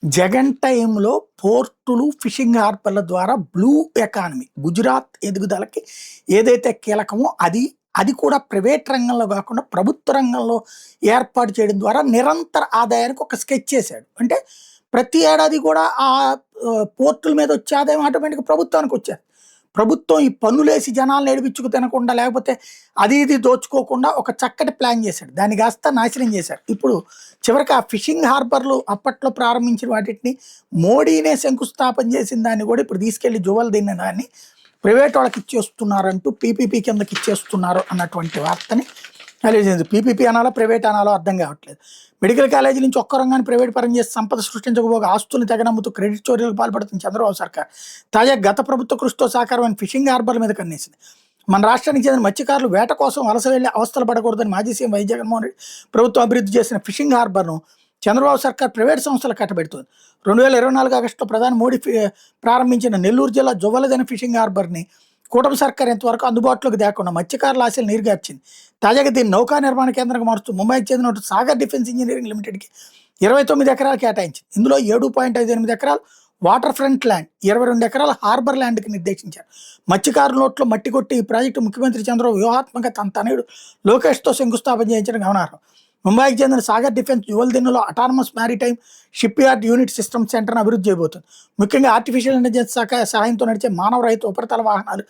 జగన్ టైంలో పోర్టులు, ఫిషింగ్ హార్బర్ల ద్వారా బ్లూ ఎకానమీ గుజరాత్ ఎదుగుదలకి ఏదైతే కీలకమో అది కూడా ప్రైవేట్ రంగంలో కాకుండా ప్రభుత్వ రంగంలో ఏర్పాటు చేయడం ద్వారా నిరంతర ఆదాయానికి ఒక స్కెచ్ చేశాడు. అంటే ప్రతి ఏడాది కూడా పోర్టుల మీద వచ్చే ఆదాయం ఆటోమేటిక్‌గా ప్రభుత్వానికి వచ్చేది. ప్రభుత్వం ఈ పన్నులేసి జనాలను ఏడిపించుకు తినకుండా లేకపోతే ఇది దోచుకోకుండా ఒక చక్కటి ప్లాన్ చేశాడు. దాన్ని కాస్త నాశనం చేశాడు. ఇప్పుడు చివరికి ఆ ఫిషింగ్ హార్బర్లు అప్పట్లో ప్రారంభించిన వాటిని మోడీనే శంకుస్థాపన చేసిన దాన్ని కూడా ఇప్పుడు తీసుకెళ్లి జువల్ దిన్న దాన్ని ప్రైవేట్ వాళ్ళకి ఇచ్చేస్తున్నారంటూ పీపీపీ కిందకి ఇచ్చేస్తున్నారు అన్నటువంటి వార్తని తెలియజేసింది. పీపీపీ అనాలో ప్రైవేట్ అనాలో అర్థం కావట్లేదు. మెడికల్ కాలేజీ నుంచి ఒక్క రంగాన్ని ప్రైవేట్ పరం చేసి సంపద సృష్టించకపోగా ఆస్తుల్ని తెగనమ్ముతూ క్రెడిట్ చోరీలకు పాల్పడుతున్న చంద్రబాబు సర్కార్ తాజా గత ప్రభుత్వ కృషితో సాకారమైన ఫిషింగ్ హార్బర్ల మీద కన్నేసింది. మన రాష్ట్రానికి చెందిన మత్స్యకారులు వేట కోసం వలస వెళ్లి అవస్థలు పడకూడదని మాజీ సీఎం వైఎస్ జగన్మోహన్ రెడ్డి ప్రభుత్వం అభివృద్ధి చేసిన ఫిషింగ్ హార్బర్ను చంద్రబాబు సర్కార్ ప్రైవేట్ సంస్థలు కట్టబెడుతుంది. 2024 ఆగస్టులో ప్రధాని మోడీ ప్రారంభించిన నెల్లూరు జిల్లా జువ్వలదన ఫిషింగ్ హార్బర్ని కూటమి సర్కార్ ఎంతవరకు అందుబాటులోకి తేకుండా మత్స్యకారుల ఆశలు నీరుగార్చింది. తాజాగా దీన్ని నౌకా నిర్మాణ కేంద్రంగా మారుస్తూ ముంబైకి చెందిన సాగర్ డిఫెన్స్ ఇంజనీరింగ్ లిమిటెడ్కి 29 ఎకరాలు కేటాయించింది. ఇందులో 7.58 ఎకరాలు వాటర్ ఫ్రంట్ ల్యాండ్, 22 ఎకరాల హార్బర్ ల్యాండ్కి నిర్దేశించారు. మత్స్యకారుల నోట్లో మట్టి కొట్టి ఈ ప్రాజెక్టు ముఖ్యమంత్రి చంద్రబాబు వ్యూహాత్మక తన తనయుడు లోకేష్తో శంకుస్థాపన చేయించడం గమనార్హం. ముంబైకి చెందిన సాగర్ డిఫెన్స్ జువల్దిన్నులో autonomous maritime shipyard unit system సెంటర్ను అభివృద్ధి చేయబోతుంది. ముఖ్యంగా ఆర్టిఫిషియల్ ఇంటెలిజెన్స్ సహాయంతో నడిచే మానవరహిత ఉపరితల వాహనాలు,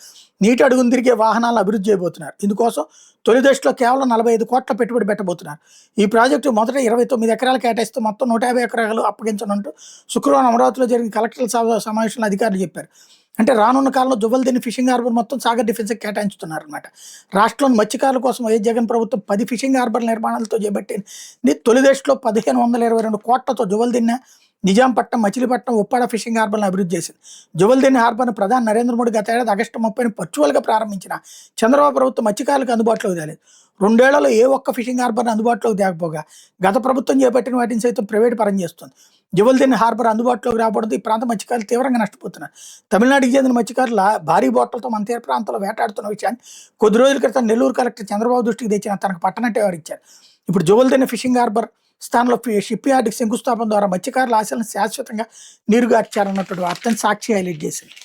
నీటి అడుగును తిరిగే వాహనాలను అభివృద్ధి చేయబోతున్నారు. ఇందుకోసం తొలి దశలో కేవలం 45 కోట్ల పెట్టుబడి పెట్టబోతున్నారు. ఈ ప్రాజెక్టు మొదట 29 ఎకరాలు కేటాయిస్తూ మొత్తం 150 ఎకరాలు అప్పగించనుంటూ శుక్రవారం అమరావతిలో జరిగిన కలెక్టర్ల సమావేశంలో అధికారులు చెప్పారు. అంటే రానున్న కాలంలో జువల్దిన్ని ఫిషింగ్ హార్బర్ మొత్తం సాగర్ డిఫెన్స్కి కేటాయించుతున్నారన్నమాట. రాష్ట్రంలోని మత్స్యకారుల కోసం వైఎస్ జగన్ ప్రభుత్వం 10 ఫిషింగ్ హార్బర్ నిర్మాణాలతో చేపట్టింది. తొలి దశలో 1522 కోట్లతో జువల్దిన్నె, నిజాంపట్నం, మచిలీపట్నం, ఉప్పాడ ఫిషింగ్ హార్బర్లను అభివృద్ధి చేసింది. జువల్దిన్నె హార్బర్ను ప్రధాని నరేంద్ర మోడీ గత ఏడాది ఆగస్టు 30ని వర్చువల్గా ప్రారంభించిన చంద్రబాబు ప్రభుత్వం మత్స్యకారులకు అందుబాటులోకి తేలేదు. 2 ఏళ్లలో ఏ ఒక్క ఫిషింగ్ హార్బర్ని అందుబాటులోకి తేకపోగా గత ప్రభుత్వం చేపట్టిన వాటిని సైతం ప్రైవేట్ పరం చేస్తుంది. జువల్దిన్నె హార్బర్ అందుబాటులోకి రావడంతో ఈ ప్రాంత మత్స్యకారులు తీవ్రంగా నష్టపోతున్నారు. తమిళనాడుకి చెందిన మత్స్యకారుల భారీ బోట్లతో మన తీర ప్రాంతంలో వేటాడుతున్న విషయాన్ని కొద్ది రోజుల క్రితం నెల్లూరు కలెక్టర్ చంద్రబాబు దృష్టికి తెచ్చిన తనకు పట్టనట్టే వారిచ్చారు. ఇప్పుడు జువల్దిన్నె ఫిషింగ్ హార్బర్ స్థానంలో షిప్ యార్డ్కి శంకుస్థాపన ద్వారా మత్స్యకారుల ఆశలను శాశ్వతంగా నీరుగార్చారన్నటువంటి వార్తను సాక్షి హైలైట్ చేసింది.